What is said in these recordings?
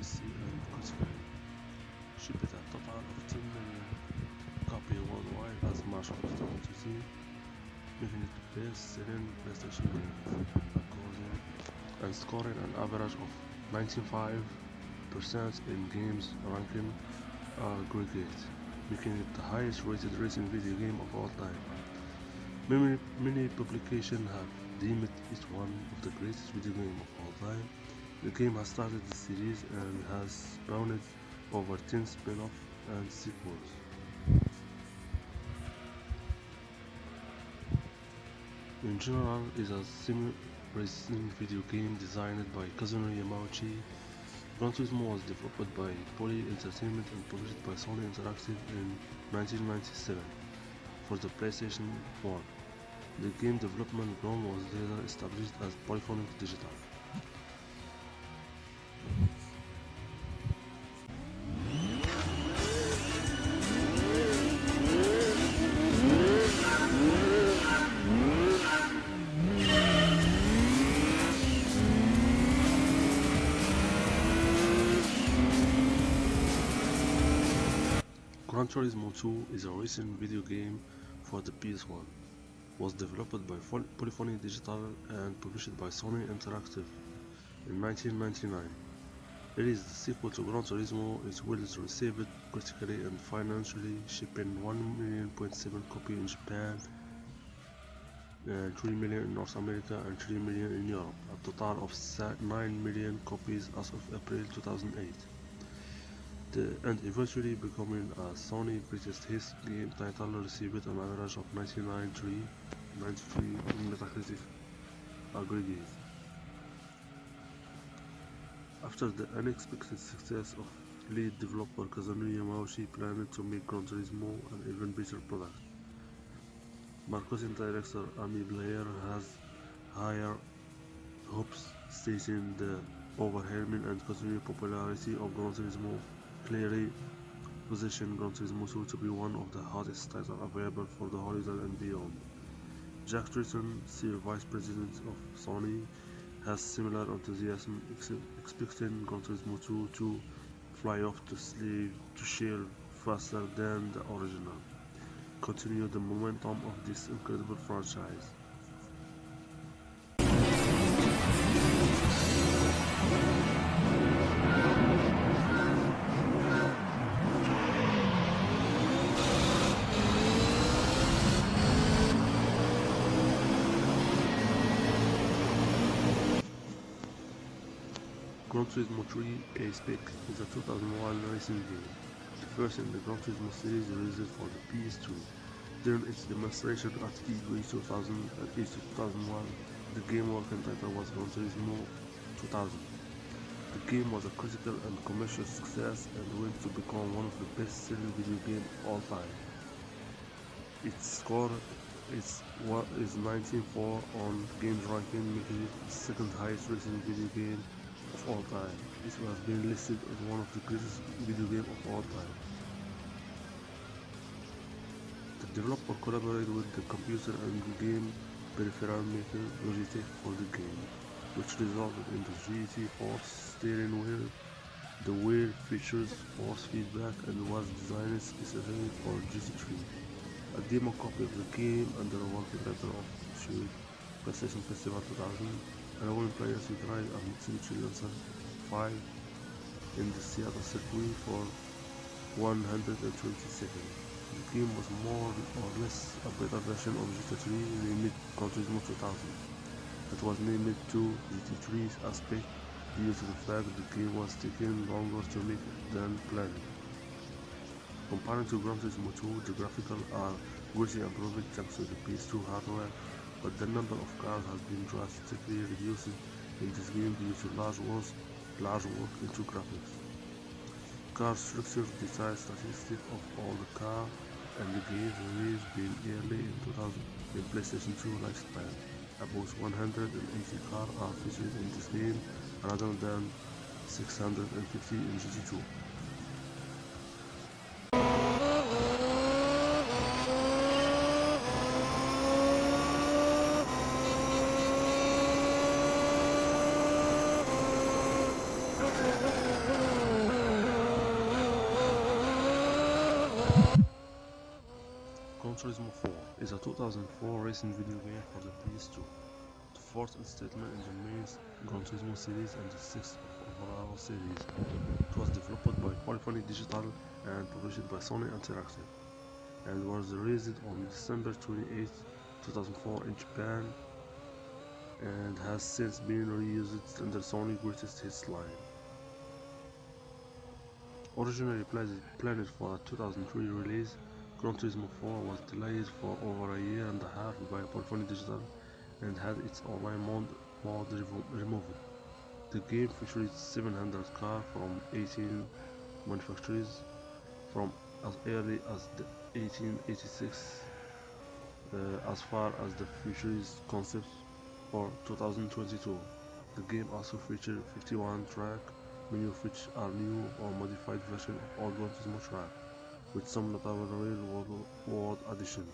PC and console. Shipped a total of 10 million copies worldwide as March of 2013, making it the best-selling PlayStation game, according and scoring an average of 95% in games ranking aggregate, making it the highest-rated racing video game of all time. Many publications have deemed it one of the greatest video games of all time. The game has started the series and has spawned over 10 spin-offs and sequels. In general, it is a sim-racing video game designed by Kazunori Yamauchi. Gran Turismo was developed by Poly Entertainment and published by Sony Interactive in 1997 for the PlayStation 1. The game development ground was later established as Polyphonic Digital. Gran Turismo 2 is a racing video game for the PS1. Was developed by Polyphony Digital and published by Sony Interactive in 1999. It is the sequel to Gran Turismo. It was received critically and financially, shipping 1.7 million copies in Japan, 3 million in North America and 3 million in Europe, a total of 9 million copies as of April 2008. And eventually becoming a Sony greatest hits game title, received an average of 93 in Metacritic aggregate. After the unexpected success of lead developer Kazunori Yamauchi planned to make Gran Turismo an even better product. Marketing director Amy Blair has higher hopes, stating the overwhelming and continued popularity of Gran Turismo clearly positioned Gran Turismo 2 to be one of the hottest titles available for the holiday and beyond. Jack Tritton, Senior Vice President of Sony, has similar enthusiasm, expecting Gran Turismo 2 to fly off the shelf faster than the original, continue the momentum of this incredible franchise. Gran Turismo 3 A-Spec is a 2001 racing game, the first in the Gran Turismo series released for the PS2. During its demonstration at E3 2000 and E3 2001, the game working title was Gran Turismo 2000. The game was a critical and commercial success and went to become one of the best-selling video games of all time. Its score is 19.4 on Games Ranking, making it the second highest racing video game of all time. It has been listed as one of the greatest video games of all time. The developer collaborated with the computer and game peripheral maker Logitech for the game, which resulted in the GT Force steering wheel. The wheel features force feedback and was designed specifically for GT3. A demo copy of the game under a working title of Shoot PlayStation Festival 2000, allowing players to drive a Mitsubishi Lancer 5 in the Seattle circuit for 120 seconds. The game was more or less a better version of GT3 named Gran Turismo 2000. It was named to GT3's aspect due to the fact the game was taking longer to make than planned. Compared to Gran Turismo 2, the graphics are greatly improved thanks to the PS2 hardware, but the number of cars has been drastically reduced in this game due to large work into graphics. Car structure detail statistics of all the cars and the game released been early in 2000 in PlayStation 2 lifespan. About 180 cars are featured in this game rather than 650 in GT2. Turismo 4 is a 2004 racing video game for the PS2, the fourth installment in the main Gran Turismo series and the sixth of overall series. It was developed by Polyphony Digital and published by Sony Interactive, and was released on December 28, 2004 in Japan, and has since been reused under Sony Greatest Hits line. Originally planned for a 2003 release, Gran Turismo 4 was delayed for over a year and a half by Polyphony Digital and had its online mode removed. The game featured 700 cars from 18 manufacturers from as early as the 1886 as far as the futurist concept for 2022. The game also featured 51 tracks, many of which are new or modified versions of old Gran Turismo tracks, with some notable real-world additions.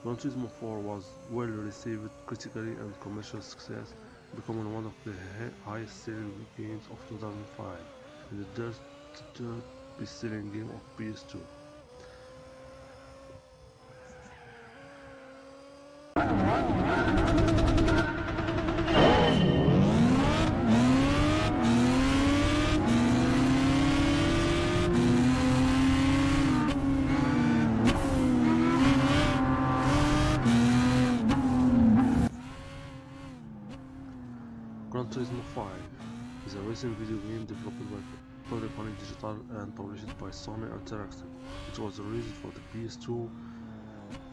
Gran Turismo 4 was well received critically and commercial success, becoming one of the highest-selling games of 2005 and the third best-selling game of PS2. Gran Turismo 5 is a racing video game developed by Polyphony Digital and published by Sony Interactive. It was released for the PS2,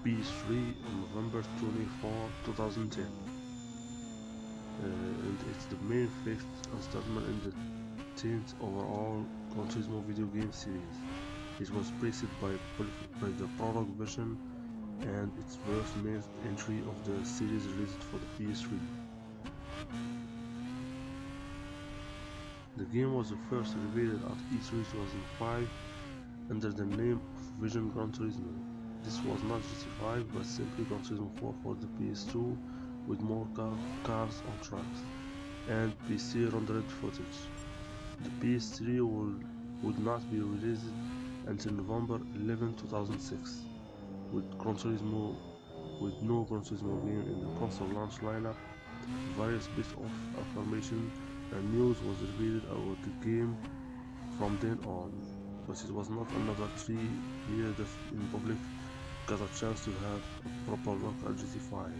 PS3 on November 24, 2010, and it's the main fifth installment in the 10th overall Gran Turismo video game series. It was preceded by the prologue version and its first main entry of the series released for the PS3. The game was first revealed at E3 2005 under the name of Vision Gran Turismo. This was not GT5 but simply Gran Turismo 4 for the PS2 with more cars on tracks and PC rendered footage. The PS3 would not be released until November 11, 2006, with no Gran Turismo game in the console launch lineup. Various bits of information and news was revealed about the game from then on, but it was not another 3 years that the public got a chance to have a proper look at GT5.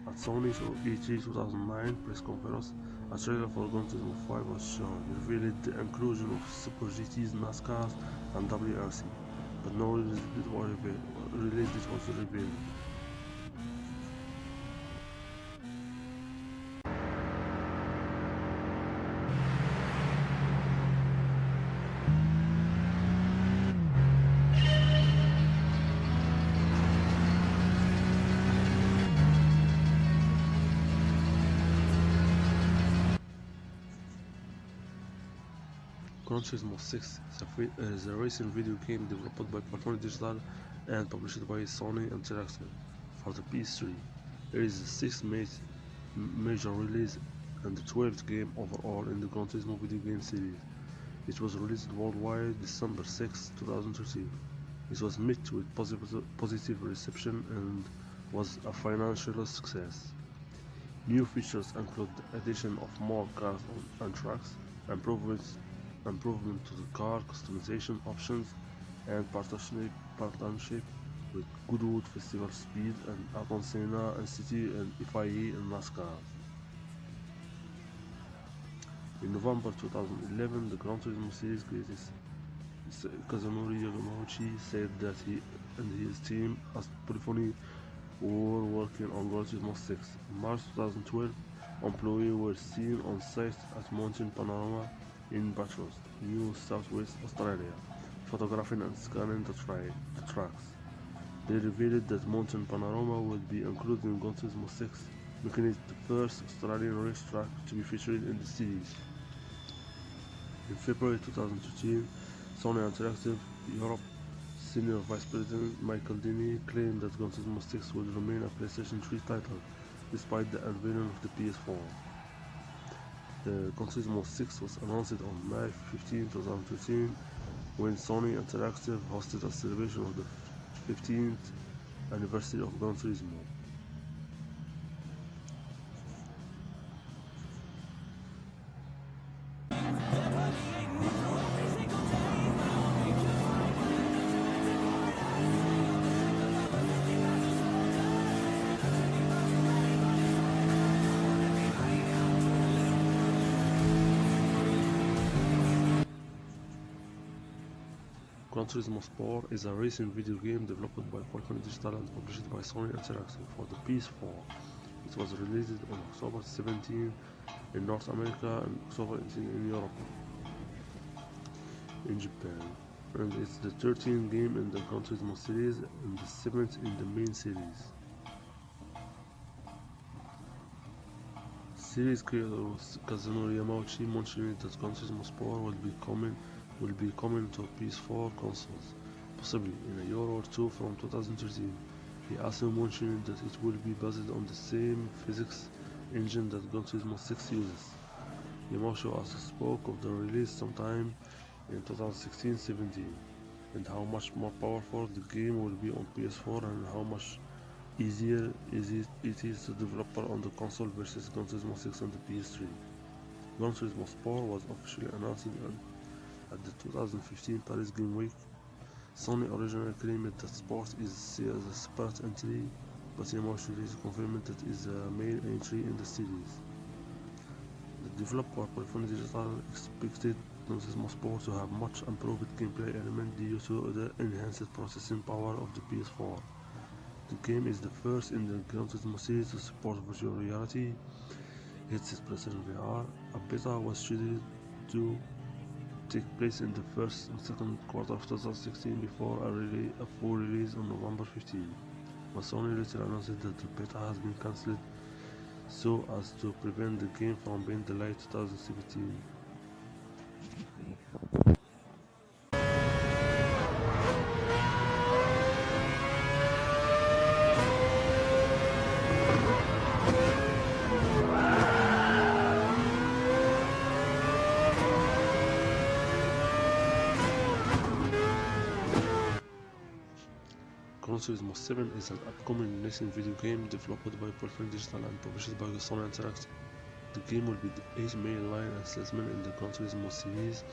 At Sony's E3 2009 press conference, a trailer for Gran Turismo 5 was shown, revealing the inclusion of Super GTs, NASCARs, and WRC, but no release date was revealed. Gran Turismo 6 is a racing video game developed by Polyphony Digital and published by Sony Interactive for the PS3. It is the 6th major release and the 12th game overall in the Gran Turismo video game series. It was released worldwide December 6, 2013. It was met with positive reception and was a financial success. New features include the addition of more cars and tracks, improvement to the car customization options, and partnership with Goodwood Festival Speed and Ayrton Senna and City and FIA and NASCAR. In November 2011, the Gran Turismo series creator Kazunori Yamaguchi said that he and his team at Polyphony were working on Gran Turismo 6. In March 2012, employees were seen on site at Mountain Panorama in Bathurst, New South Wales, Australia, photographing and scanning the tracks. They revealed that Mountain Panorama would be included in Gran Turismo 6, making it the first Australian racetrack to be featured in the series. In February 2013, Sony Interactive Europe Senior Vice President Michael Denny claimed that Gran Turismo 6 would remain a PlayStation 3 title, despite the unveiling of the PS4. The Gran Turismo 6 was announced on May 15, 2013, when Sony Interactive hosted a celebration of the 15th anniversary of Gran Turismo. Gran Turismo Sport is a racing video game developed by Falcon Digital and published by Sony Interactive for the PS4. It was released on October 17 in North America and October 18 in Europe, in Japan, and it's the 13th game in the Gran Turismo series and the 7th in the main series. Series creator Kazunori Yamauchi mentioned that Gran Turismo Sport will be coming to PS4 consoles, possibly in a year or two from 2013. He also mentioned that it will be based on the same physics engine that Gran Turismo 6 uses. Yamauchi also spoke of the release sometime in 2016-17 and how much more powerful the game will be on PS4 and how much easier it is to develop on the console versus Gran Turismo 6 and the PS3. Gran Turismo Sport was officially announced at the 2015 Paris Game Week. Sony originally claimed that Sport is seen as a separate entity, but Yamauchi later confirmed that it is a main entry in the series. The developer Polyphony Digital expected Gran Turismo Sport to have much improved gameplay element due to the enhanced processing power of the PS4. The game is the first in the Gran Turismo series to support virtual reality headsets PlayStation VR. A beta was scheduled to take place in the first and second quarter of 2016 before a full release on November 15. But Sony later announced that the beta has been cancelled so as to prevent the game from being delayed 2017. Gran Turismo 7 is an upcoming racing video game developed by Polyphony Digital and published by Sony Interactive. The game will be the 8th main line assessment in the Gran Turismo series.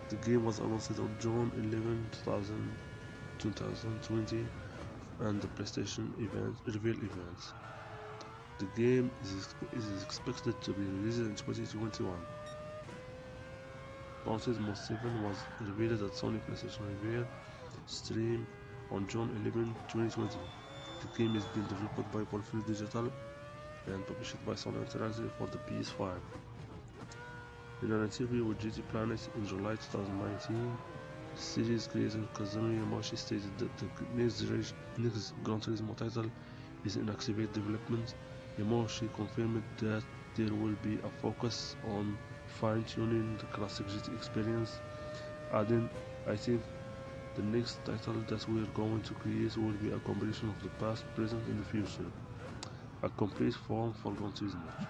The game was announced on June 11, 2020 and the PlayStation reveal event. The game is expected to be released in 2021. Gran Turismo 7 was revealed at Sony PlayStation reveal stream on June 11, 2020. The game is being developed by Polyphony Digital and published by Sony Interactive for the PS5. In an interview with GT Planet in July 2019, series creator Kazunori Yamauchi stated that the next Gran Turismo title is in active development. Yamauchi confirmed that there will be a focus on fine-tuning the classic GT experience, adding, "I think the next title that we are going to create will be a combination of the past, present and the future. A complete form for Gran Turismo."